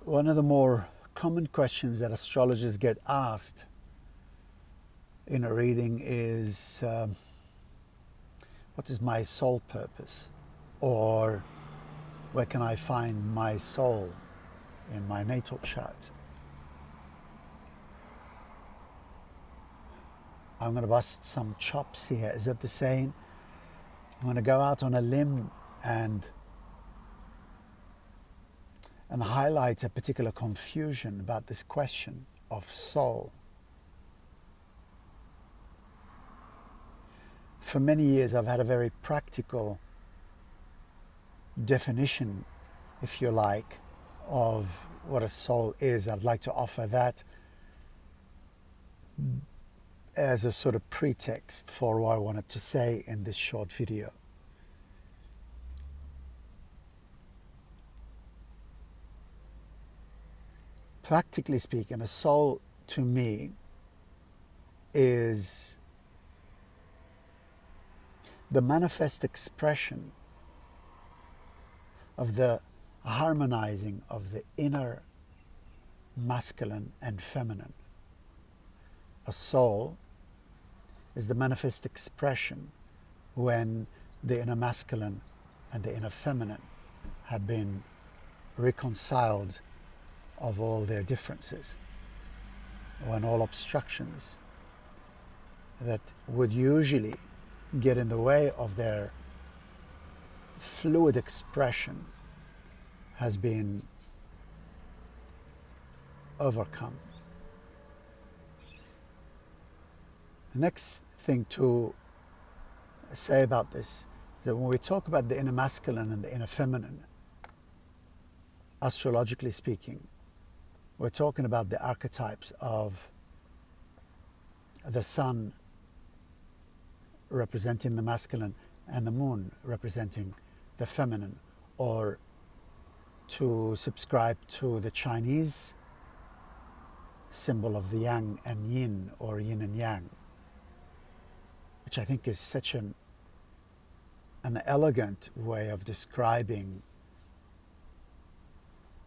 One of the more common questions that astrologers get asked in a reading is, what is my soul purpose? Or where can I find my soul in my natal chart? I'm going to bust some chops here. Is that the saying? I'm going to go out on a limb and highlight a particular confusion about this question of soul. For many years I've had a very practical definition, if you like, of what a soul is. I'd like to offer that as a sort of pretext for what I wanted to say in this short video. Practically speaking, a soul to me is the manifest expression of the harmonizing of the inner masculine and feminine. A soul is the manifest expression when the inner masculine and the inner feminine have been reconciled of all their differences, when all obstructions that would usually get in the way of their fluid expression has been overcome. The next thing to say about this is that when we talk about the inner masculine and the inner feminine, astrologically speaking, we're talking about the archetypes of the sun representing the masculine and the moon representing the feminine, or to subscribe to the Chinese symbol of the yang and yin, or yin and yang, which I think is such an elegant way of describing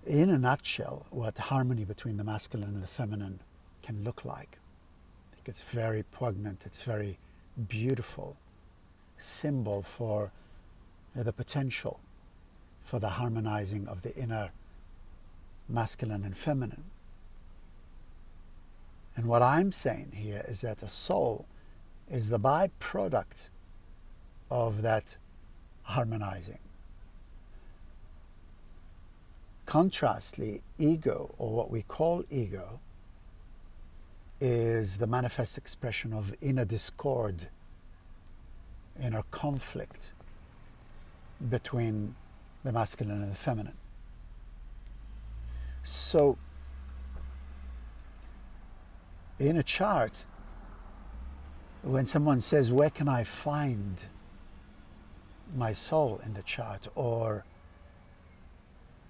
in a nutshell what harmony between the masculine and the feminine can look like. I think it's very poignant, it's very beautiful symbol for the potential for the harmonizing of the inner masculine and feminine. And what I'm saying here is that a soul is the byproduct of that harmonizing. Contrastly, ego, or what we call ego, is the manifest expression of inner discord, inner conflict between the masculine and the feminine. So, in a chart, when someone says, where can I find my soul in the chart, or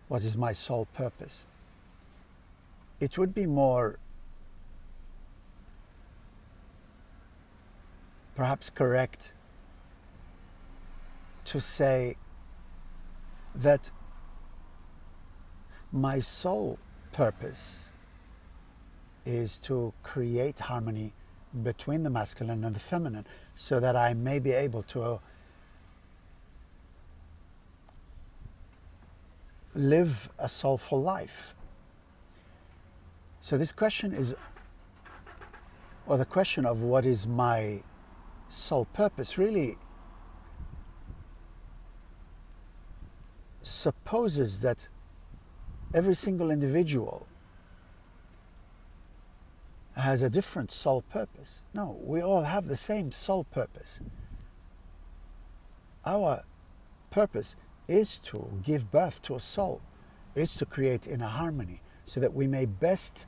what is my soul purpose? It would be more perhaps correct to say that my soul purpose is to create harmony between the masculine and the feminine, so that I may be able to live a soulful life. So this question is, or the question of what is my soul purpose, really supposes that every single individual has a different soul purpose. No, we all have the same soul purpose. Our purpose is to give birth to a soul, is to create inner harmony, so that we may best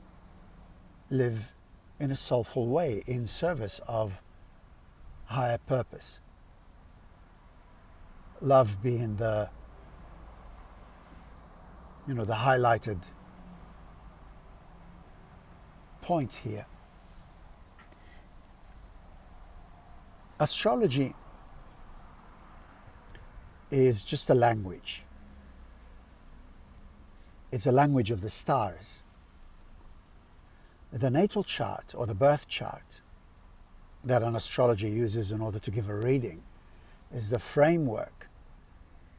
live in a soulful way in service of higher purpose. Love being the highlighted point here. Astrology is just a language. It's a language of the stars. The natal chart, or the birth chart, that an astrologer uses in order to give a reading, is the framework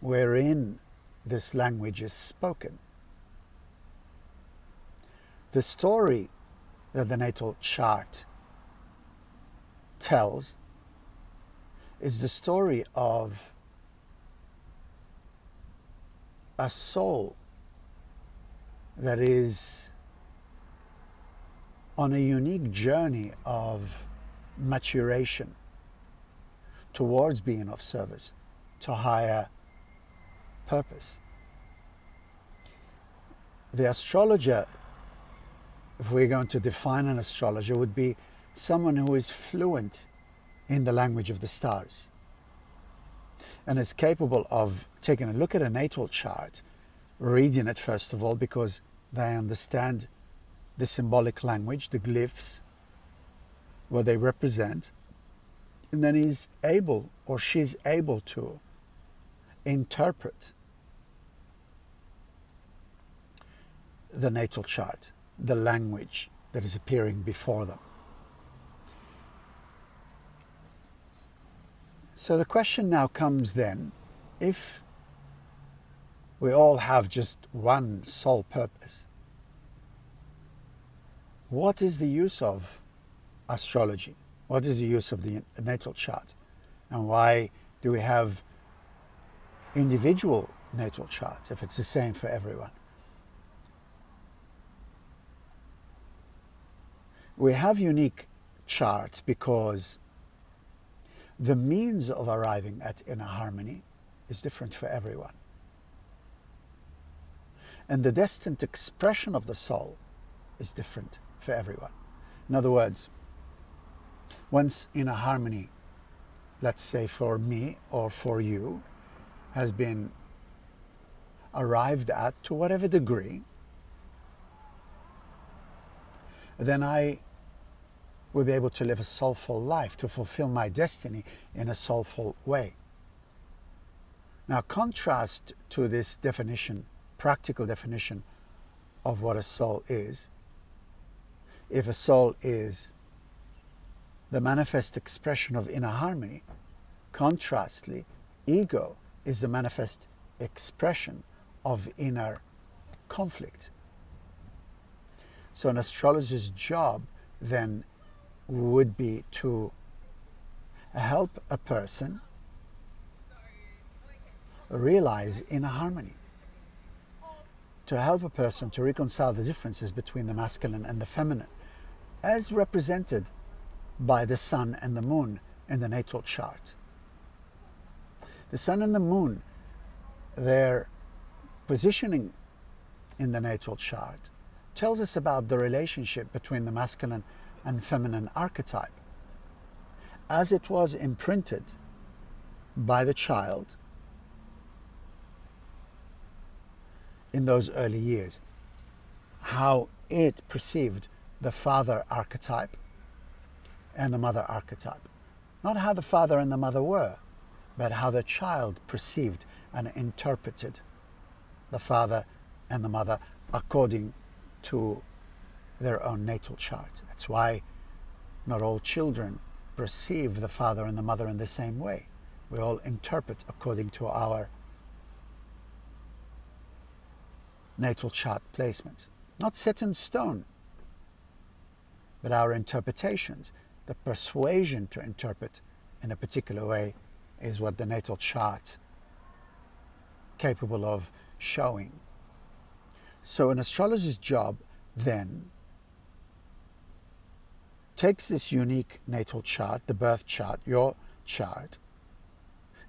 wherein this language is spoken. The story that the natal chart tells is the story of a soul that is on a unique journey of maturation towards being of service to higher purpose. The astrologer, if we're going to define an astrologer, would be someone who is fluent in the language of the stars and is capable of taking a look at a natal chart, reading it first of all because they understand the symbolic language, the glyphs, what they represent, and then he's able or she's able to interpret the natal chart, the language that is appearing before them. So the question now comes then, if we all have just one sole purpose, what is the use of astrology? What is the use of the natal chart? And why do we have individual natal charts if it's the same for everyone? We have unique charts because the means of arriving at inner harmony is different for everyone. And the destined expression of the soul is different for everyone. In other words, once inner harmony, let's say for me or for you, has been arrived at to whatever degree, then I will be able to live a soulful life, to fulfill my destiny in a soulful way. Now, contrast to this definition, practical definition of what a soul is. If a soul is the manifest expression of inner harmony, contrastly, ego is the manifest expression of inner conflict. So an astrologer's job then would be to help a person realize inner harmony, to help a person to reconcile the differences between the masculine and the feminine, as represented by the sun and the moon in the natal chart. The sun and the moon, their positioning in the natal chart tells us about the relationship between the masculine and feminine archetype as it was imprinted by the child in those early years, how it perceived the father archetype and the mother archetype. Not how the father and the mother were, but how the child perceived and interpreted the father and the mother according to their own natal chart. That's why not all children perceive the father and the mother in the same way. We all interpret according to our natal chart placements. Not set in stone, but our interpretations, the persuasion to interpret in a particular way is what the natal chart capable of showing. So an astrologer's job then takes this unique natal chart, the birth chart, your chart,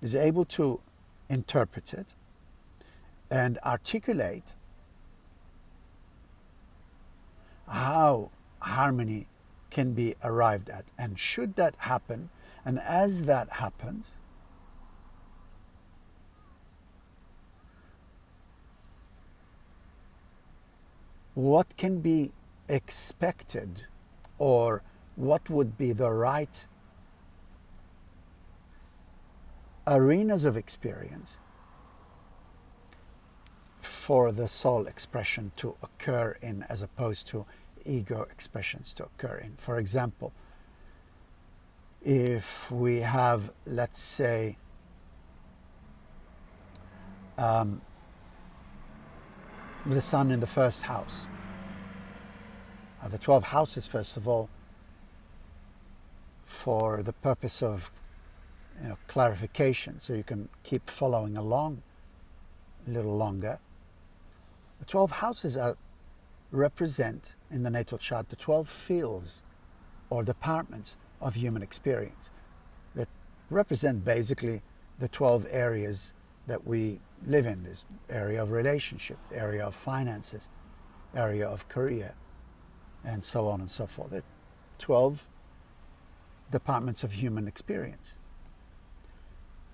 is able to interpret it and articulate how harmony can be arrived at. And should that happen, and as that happens, what can be expected, or what would be the right arenas of experience for the soul expression to occur in, as opposed to ego expressions to occur in. For example, if we have, let's say, the sun in the first house. The 12 houses, first of all, for the purpose of clarification, so you can keep following along a little longer. The 12 houses represent, in the natal chart, the 12 fields or departments of human experience that represent basically the 12 areas that we live in. This area of relationship, area of finances, area of career, and so on and so forth. The 12 departments of human experience.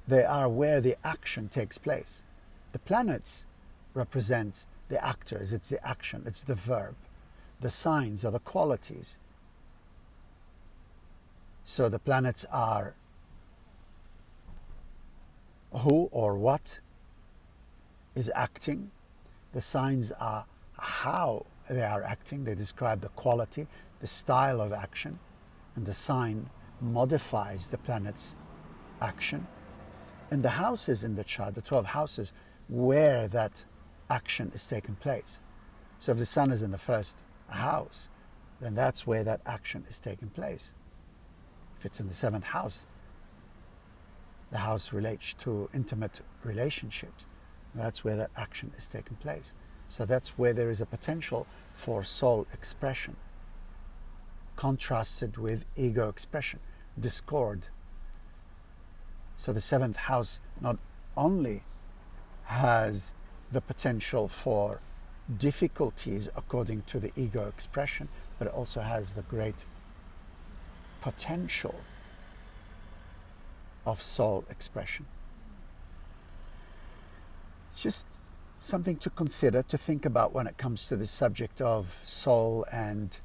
They are where the action takes place. The planets represent the actors, it's the action, it's the verb. The signs are the qualities. So the planets are who or what is acting. The signs are how they are acting. They describe the quality, the style of action, and the sign modifies the planet's action. And the houses in the chart, the 12 houses, where that action is taking place. So if the sun is in the first house, then that's where that action is taking place. If it's in the 7th house, the house relates to intimate relationships. That's where that action is taking place. So that's where there is a potential for soul expression, contrasted with ego expression, discord. So the 7th house not only has the potential for difficulties according to the ego expression, but it also has the great potential of soul expression. Just something to consider, to think about when it comes to the subject of soul and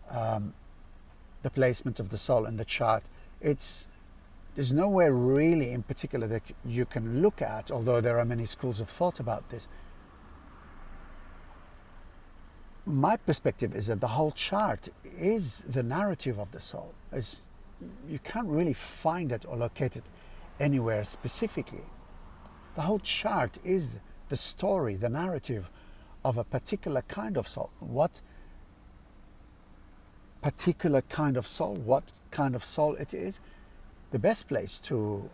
the placement of the soul in the chart. There's nowhere really in particular that you can look at, although there are many schools of thought about this. My perspective is that the whole chart is the narrative of the soul. You can't really find it or locate it anywhere specifically. The whole chart is the story, the narrative of a particular kind of soul. What particular kind of soul, what kind of soul it is? The best place to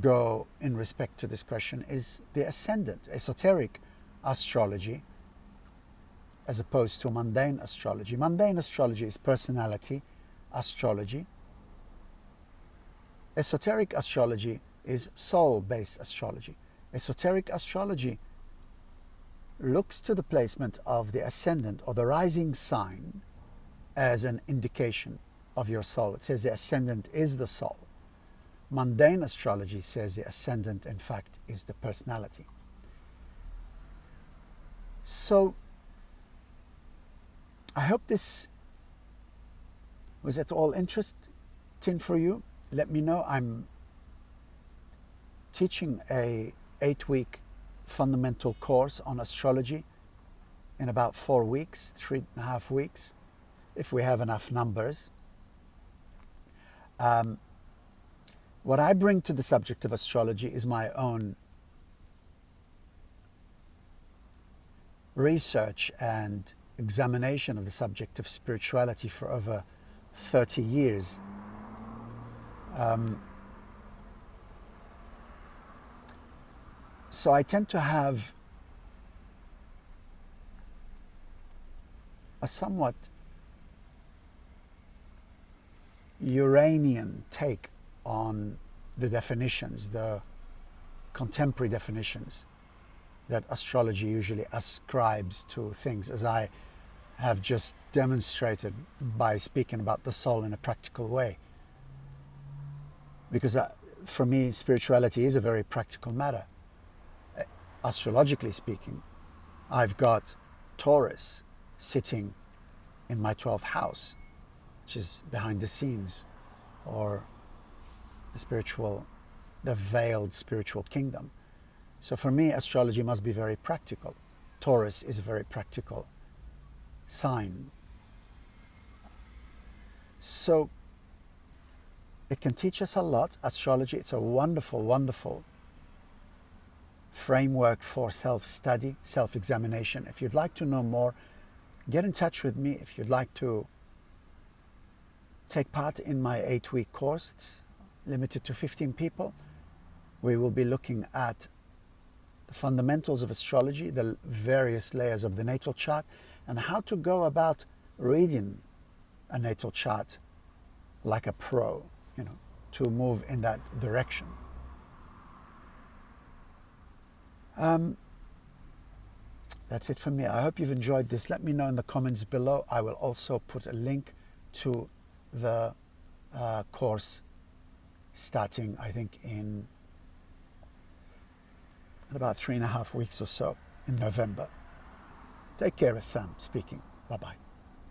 go in respect to this question is the ascendant, esoteric astrology, as opposed to mundane astrology. Mundane astrology is personality astrology. Esoteric astrology is soul-based astrology. Esoteric astrology looks to the placement of the ascendant or the rising sign as an indication of your soul. It says the ascendant is the soul. Mundane astrology says the ascendant, in fact, is the personality. So, I hope this was at all interesting for you. Let me know. I'm teaching a 8-week fundamental course on astrology in about 4 weeks, 3.5 weeks, if we have enough numbers. What I bring to the subject of astrology is my own research and examination of the subject of spirituality for over 30 years. So I tend to have a somewhat Uranian take on the definitions, the contemporary definitions that astrology usually ascribes to things, as I have just demonstrated by speaking about the soul in a practical way. Because for me, spirituality is a very practical matter. Astrologically speaking, I've got Taurus sitting in my 12th house, which is behind the scenes, or the veiled spiritual kingdom. So for me, astrology must be very practical. Taurus is a very practical sign. So it can teach us a lot. Astrology, it's a wonderful, wonderful framework for self-study, self-examination. If you'd like to know more, get in touch with me. If you'd like to take part in my 8-week course, it's limited to 15 people. We will be looking at the fundamentals of astrology, the various layers of the natal chart, and how to go about reading a natal chart like a pro, to move in that direction. That's it for me. I hope you've enjoyed this. Let me know in the comments below. I will also put a link to the course starting, I think, in about 3.5 weeks or so in November. Take care, Sam speaking. Bye-bye.